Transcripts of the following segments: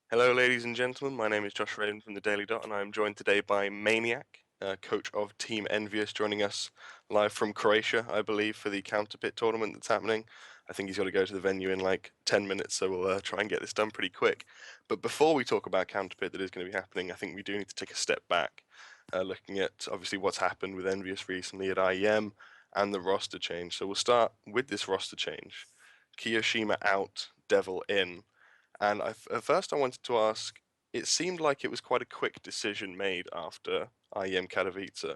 Hello, ladies and gentlemen. My name is Josh Raden from the Daily Dot, and I am joined today by Maniac, coach of Team EnvyUs, joining us live from Croatia, I believe, for the Counterplay tournament that's happening. I think he's got to go to the venue in like 10 minutes, so we'll try and get this done pretty quick. But before we talk about Counterplay that is going to be happening, I think we do need to take a step back, looking at obviously what's happened with EnvyUs recently at IEM and the roster change. So we'll start with this roster change. Kiyoshima out, Devil in. And at first, I wanted to ask, it seemed like it was quite a quick decision made after IEM Katowice.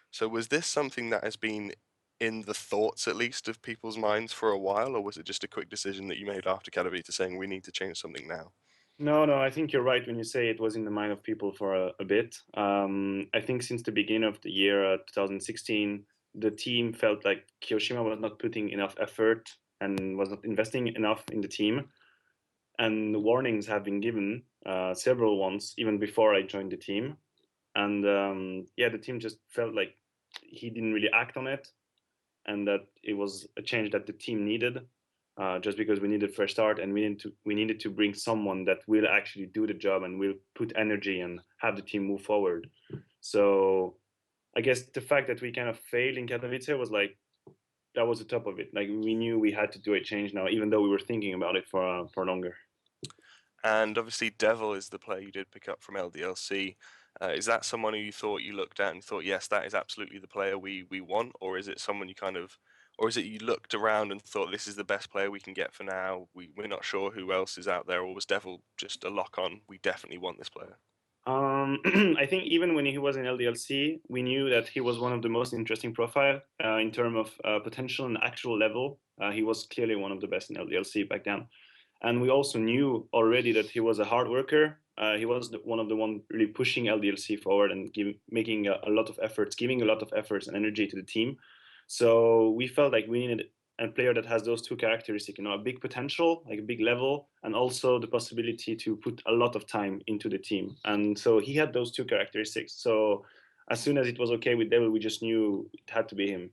So was this something that has been in the thoughts, at least, of people's minds for a while, or was it just a quick decision that you made after Katowice saying we need to change something now? No, I think you're right when you say it was in the mind of people for a bit. I think since the beginning of the year 2016, the team felt like Kiyoshima was not putting enough effort and was not investing enough in the team. And warnings have been given, several ones, even before I joined the team. And yeah, the team just felt like he didn't really act on it, and that it was a change that the team needed, just because we needed fresh start, and we needed to bring someone that will actually do the job and will put energy and have the team move forward. So I guess the fact that we kind of failed in Katowice was like that was the top of it. Like we knew we had to do a change now, even though we were thinking about it for longer. And obviously, Devil is the player you did pick up from LDLC. Is that someone who you thought you looked at and thought, yes, that is absolutely the player we want, or is it someone you kind of, or is it you looked around and thought this is the best player we can get for now? We're not sure who else is out there, or was Devil just a lock on? We definitely want this player. I think even when he was in LDLC, we knew that he was one of the most interesting profile in terms of potential and actual level. He was clearly one of the best in LDLC back then, and we also knew already that he was a hard worker. He was one of the one really pushing LDLC forward and making a lot of efforts, giving a lot of efforts and energy to the team. So we felt like we needed a player that has those two characteristics, a big potential, like a big level, and also the possibility to put a lot of time into the team. And so he had those two characteristics. So as soon as it was okay with Devil, we just knew it had to be him.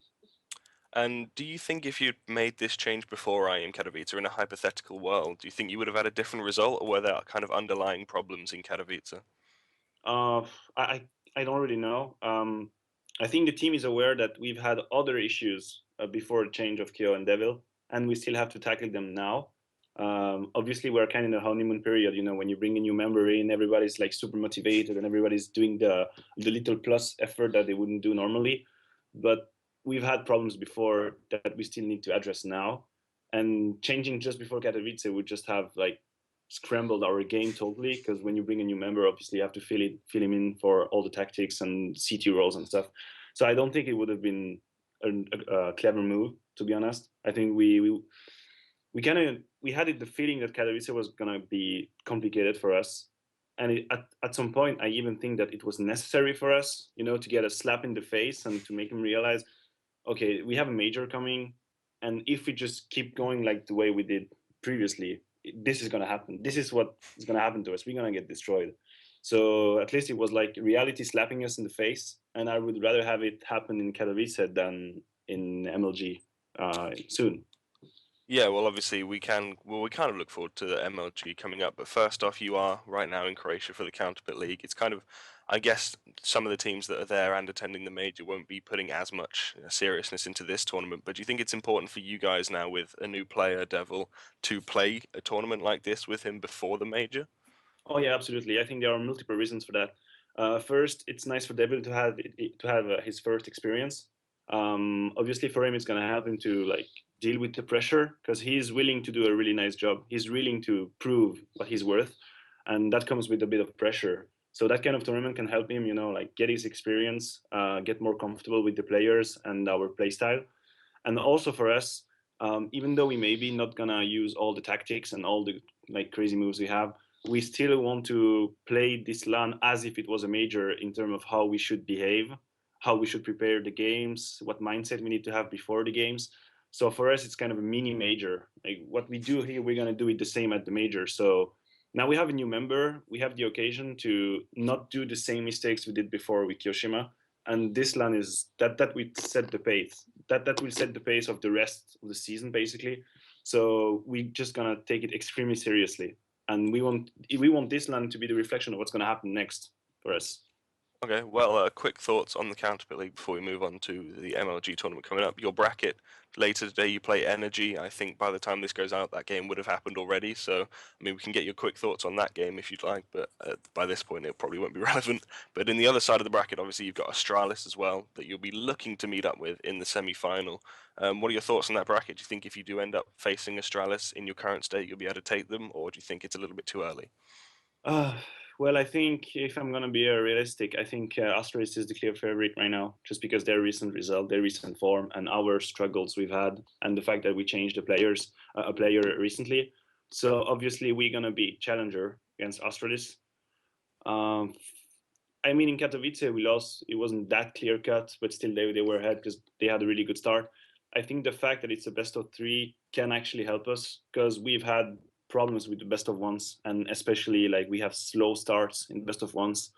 And do you think if you'd made this change before I am Katowice in a hypothetical world, do you think you would have had a different result, or were there kind of underlying problems in Katowice? Uh, I I don't really know. I think the team is aware that we've had other issues before the change of Kyo and Devil, and we still have to tackle them now. Obviously, we're kind of in a honeymoon period. When you bring a new member in, everybody's like super motivated, and everybody's doing the little plus effort that they wouldn't do normally. But we've had problems before that we still need to address now. And changing just before Katowice would just have like scrambled our game totally, because when you bring a new member, obviously you have to fill him in for all the tactics and CT roles and stuff. So I don't think it would have been a clever move, to be honest. I think we kind of we had the feeling that Katowice was gonna be complicated for us, and at some point I even think that it was necessary for us, to get a slap in the face and to make him realize, okay, we have a major coming, and if we just keep going like the way we did previously, this is gonna happen. This is what is gonna happen to us. We're gonna get destroyed. So at least it was like reality slapping us in the face, and I would rather have it happen in Katowice than in MLG soon. Yeah, well, obviously we kind of look forward to the MLG coming up. But first off, you are right now in Croatia for the Counterplay League. It's kind of, I guess, some of the teams that are there and attending the major won't be putting as much seriousness into this tournament. But do you think it's important for you guys now with a new player, Devil, to play a tournament like this with him before the major? Oh yeah, absolutely. I think there are multiple reasons for that. First, it's nice for Devil to have his first experience. Obviously, for him, it's gonna help him to like deal with the pressure, because he's willing to do a really nice job. He's willing to prove what he's worth, and that comes with a bit of pressure. So that kind of tournament can help him, like get his experience, get more comfortable with the players and our play style. And also for us, even though we maybe not gonna use all the tactics and all the like crazy moves we have, we still want to play this LAN as if it was a major in terms of how we should behave, how we should prepare the games, what mindset we need to have before the games. So for us, it's kind of a mini major. Like what we do here, we're gonna do it the same at the major. So now we have a new member. We have the occasion to not do the same mistakes we did before with Kyoshima, and this LAN is that will set the pace. That will set the pace of the rest of the season, basically. So we're just gonna take it extremely seriously. and we want this land to be the reflection of what's going to happen next for us. Okay, well, quick thoughts on the Counterplay League before we move on to the MLG tournament coming up. Your bracket later today, you play Energy. I think by the time this goes out, that game would have happened already. So, I mean, we can get your quick thoughts on that game if you'd like, but by this point, it probably won't be relevant. But in the other side of the bracket, obviously, you've got Astralis as well that you'll be looking to meet up with in the semi-final. What are your thoughts on that bracket? Do you think if you do end up facing Astralis in your current state, you'll be able to take them, or do you think it's a little bit too early? Uh, well, I think if I'm gonna be realistic, I think Astralis is the clear favorite right now, just because their recent result, their recent form, and our struggles we've had, and the fact that we changed a player recently. So obviously we're gonna be challenger against Astralis. Um, I mean, in Katowice we lost. It wasn't that clear cut, but still they were ahead because they had a really good start. I think the fact that it's a best of three can actually help us because we've had problems with the best of ones, and especially like we have slow starts in best of ones.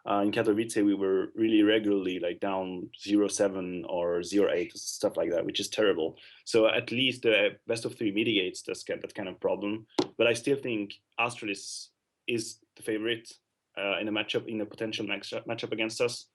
In Katowice, we were really regularly like down 0-7 or 0-8, stuff like that, which is terrible. So at least the best of three mitigates that kind of problem. But I still think Astralis is the favorite in a matchup, in a potential matchup against us.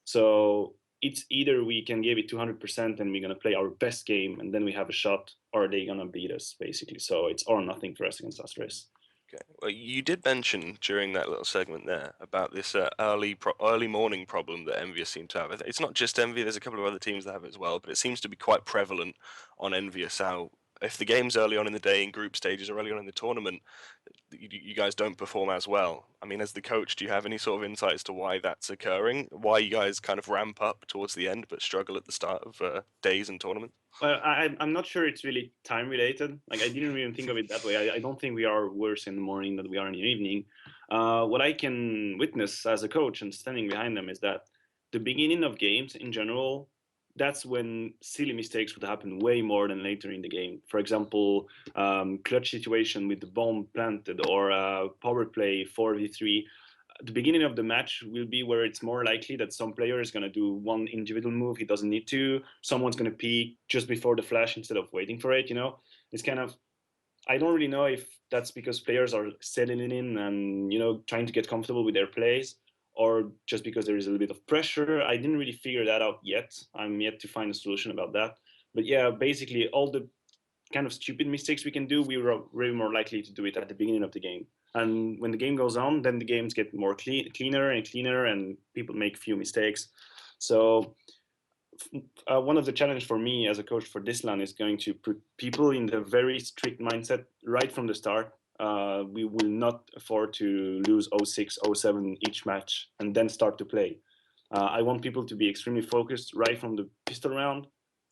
So it's either we can give it 200% and we're going to play our best game and then we have a shot, or they're going to beat us basically. So it's all or nothing for us against Astralis. Okay. Well, you did mention during that little segment there about this early morning problem that EnvyUs seem to have. It's not just Envy. There's a couple of other teams that have it as well, but it seems to be quite prevalent on EnvyUs. How if the game's early on in the day in group stages or early on in the tournament, you guys don't perform as well. I mean, as the coach, do you have any sort of insight as to why that's occurring? Why you guys kind of ramp up towards the end but struggle at the start of days and tournaments? Well, I'm not sure it's really time related. Like I didn't even think of it that way. I don't think we are worse in the morning than we are in the evening. What I can witness as a coach and standing behind them is that the beginning of games in general, that's when silly mistakes would happen way more than later in the game. For example, clutch situation with the bomb planted or power play 4v3. The beginning of the match will be where it's more likely that some player is going to do one individual move he doesn't need to. Someone's going to peek just before the flash instead of waiting for it. It's kind of, I don't really know if that's because players are settling in and trying to get comfortable with their plays, or just because there is a little bit of pressure. I didn't really figure that out yet. I'm yet to find a solution about that. But yeah, basically all the kind of stupid mistakes we can do, we were really more likely to do it at the beginning of the game. And when the game goes on, then the games get more cleaner and cleaner, and people make few mistakes. So one of the challenge for me as a coach for this LAN is going to put people in the very strict mindset right from the start. We will not afford to lose 0-6, 0-7 each match and then start to play. I want people to be extremely focused right from the pistol round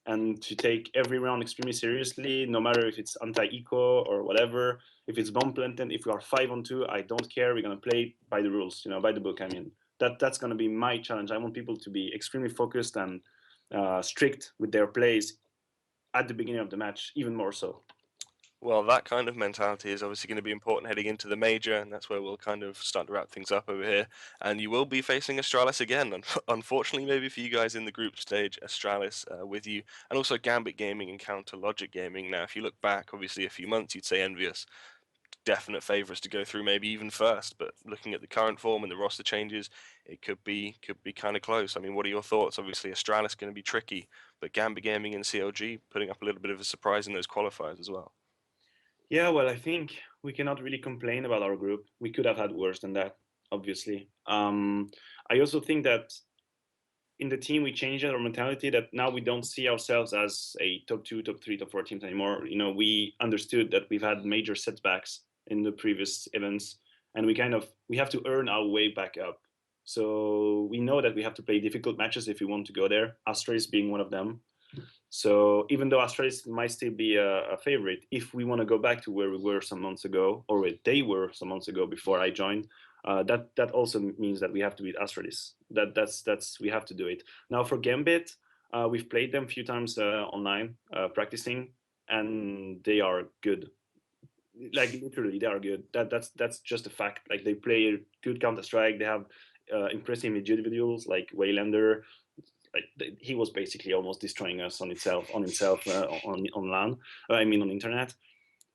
and to take every round extremely seriously, no matter if it's anti-eco or whatever. If it's bomb planted, if we are 5-on-2, I don't care. We're going to play by the rules, by the book. I mean, that's going to be my challenge. I want people to be extremely focused and strict with their plays at the beginning of the match, even more so. Well, that kind of mentality is obviously going to be important heading into the major, and that's where we'll kind of start to wrap things up over here. And you will be facing Astralis again. Unfortunately, maybe for you guys in the group stage, Astralis with you, and also Gambit Gaming and Counter Logic Gaming. Now, if you look back, obviously a few months, you'd say EnvyUs, definite favourites to go through, maybe even first. But looking at the current form and the roster changes, it could be kind of close. I mean, what are your thoughts? Obviously, Astralis going to be tricky, but Gambit Gaming and CLG putting up a little bit of a surprise in those qualifiers as well. Yeah, well, I think we cannot really complain about our group. We could have had worse than that, obviously. I also think that in the team we changed our mentality that now we don't see ourselves as a top two, top three, top four teams anymore. We understood that we've had major setbacks in the previous events, and we have to earn our way back up. So we know that we have to play difficult matches if we want to go there. Astralis being one of them. So even though Astralis might still be a favorite, if we want to go back to where we were some months ago, or where they were some months ago before I joined, that also means that we have to beat Astralis. That's we have to do it. Now for Gambit, we've played them a few times online, practicing, and they are good. Like literally, they are good. That's just a fact. Like they play good Counter Strike. They have impressive individuals like Waylander. Like he was basically almost destroying us on himself on LAN. I mean on internet.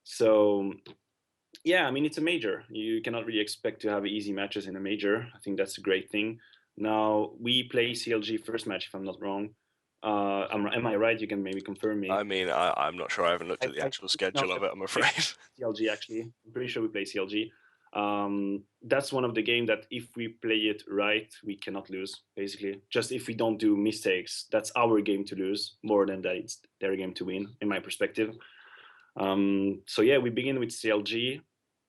So Yeah, I mean, it's a major. You cannot really expect to have easy matches in a major. I think that's a great thing. Now, we play CLG first match, if I'm not wrong. Am I right? You can maybe confirm me. I mean, I'm not sure. I haven't looked at the I actual no, schedule of it, I'm afraid. CLG actually. I'm pretty sure we play CLG. That's one of the game that if we play it right, we cannot lose. Basically, just if we don't do mistakes, that's our game to lose more than that it's their game to win, in my perspective. So yeah, we begin with CLG,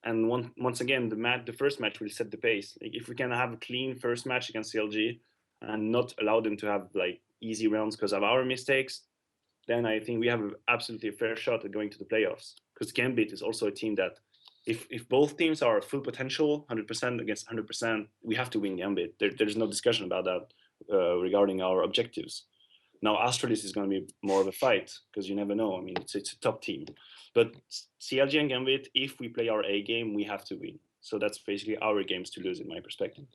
and once again, the first match will set the pace. Like, if we can have a clean first match against CLG and not allow them to have like easy rounds because of our mistakes, then I think we have absolutely a fair shot at going to the playoffs. Because Gambit is also a team that, if both teams are full potential, 100% against 100%, we have to win Gambit. There's no discussion about that regarding our objectives. Now, Astralis is going to be more of a fight because you never know. I mean, it's a top team. But CLG and Gambit, if we play our A game, we have to win. So that's basically our games to lose, in my perspective.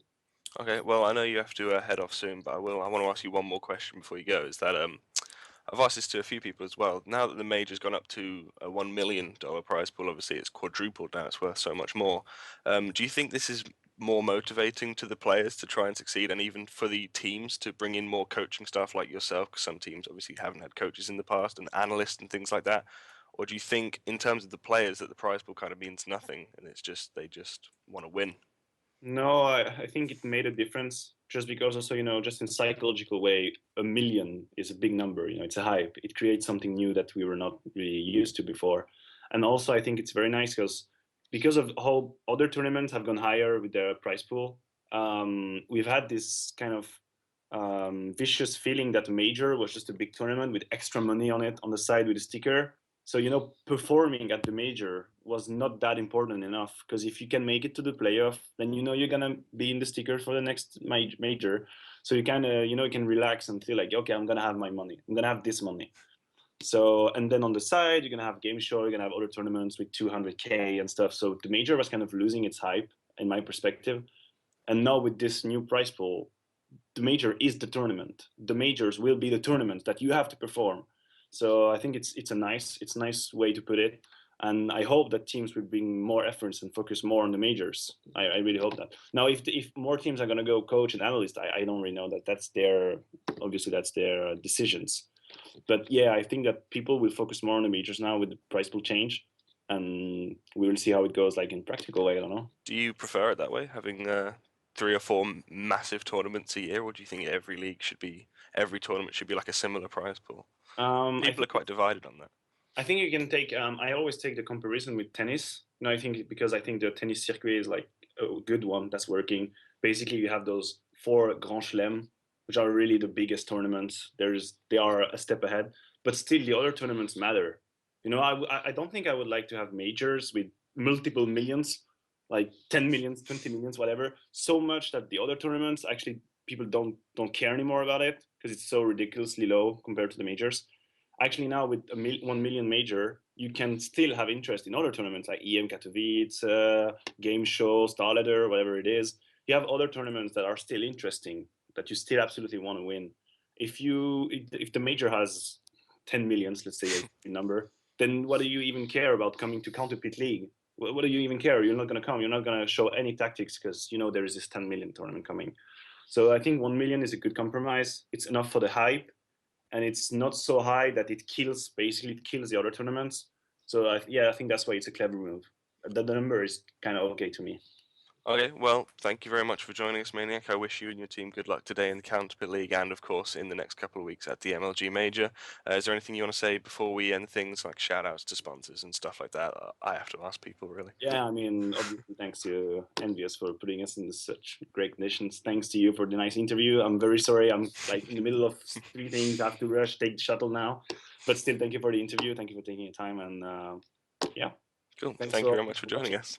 Okay, well, I know you have to head off soon, but I want to ask you one more question before you go. Is that I've asked this to a few people as well. Now that the major's gone up to a $1 million prize pool, obviously it's quadrupled now. It's worth so much more. Do you think this is more motivating to the players to try and succeed, and even for the teams to bring in more coaching staff like yourself? Because some teams obviously haven't had coaches in the past and analysts and things like that. Or do you think, in terms of the players, that the prize pool kind of means nothing and it's just they just want to win? No, I think it made a difference just because also, just in psychological way, 1 million is a big number. It's a hype. It creates something new that we were not really used to before. And also, I think it's very nice because of how other tournaments have gone higher with their prize pool. We've had this kind of vicious feeling that a major was just a big tournament with extra money on it on the side with a sticker. So, performing at the major was not that important enough because if you can make it to the playoff, then you're gonna be in the sticker for the next major. So you kind of you can relax and feel like, okay, I'm gonna have my money. I'm gonna have this money. So, and then on the side, you're gonna have game show. You're gonna have other tournaments with 200K and stuff. So the major was kind of losing its hype in my perspective. And now with this new prize pool, the major is the tournament. The majors will be the tournament that you have to perform. So I think it's a nice way to put it. And I hope that teams will bring more efforts and focus more on the majors. I really hope that. Now, if more teams are going to go coach and analyst, I don't really know that. Obviously that's their decisions. But yeah, I think that people will focus more on the majors now with the price pool change, and we will see how it goes, like in practical way. I don't know. Do you prefer it that way, having 3 or 4 massive tournaments a year, or do you think every tournament should be like a similar prize pool? I People are think quite divided on that. I think you can take. I always take the comparison with tennis. No, I think because I think the tennis circuit is like a good one that's working. Basically, you have those 4 Grand Chelem, which are really the biggest tournaments. They are a step ahead, but still the other tournaments matter. I don't think I would like to have majors with multiple millions, like 10 millions, 20 millions, whatever, so much that the other tournaments actually people don't care anymore about it because it's so ridiculously low compared to the majors. Actually, now with 1 million major, you can still have interest in other tournaments like EM Katowice, game show, Star Ladder, whatever it is. You have other tournaments that are still interesting that you still absolutely want to win. If the major has 10 millions, let's say a number, then what do you even care about coming to Counterplay League? What do you even care? You're not going to come. You're not going to show any tactics because there is this 10 million tournament coming. So I think 1 million is a good compromise. It's enough for the hype, and it's not so high that it kills the other tournaments. So I think that's why it's a clever move. The number is kind of okay to me. Okay, well, thank you very much for joining us, Maniac. I wish you and your team good luck today in the Counterpit League and, of course, in the next couple of weeks at the MLG Major. Is there anything you want to say before we end things, like shout outs to sponsors and stuff like that? I have to ask people, really. Yeah, I mean, obviously, thanks to EnvyUs for putting us in such great conditions. Thanks to you for the nice interview. I'm very sorry. I'm like in the middle of 3 things. I have to rush, take the shuttle now. But still, thank you for the interview. Thank you for taking your time. And yeah, Cool. thanks Thank you for very much for joining watching. us.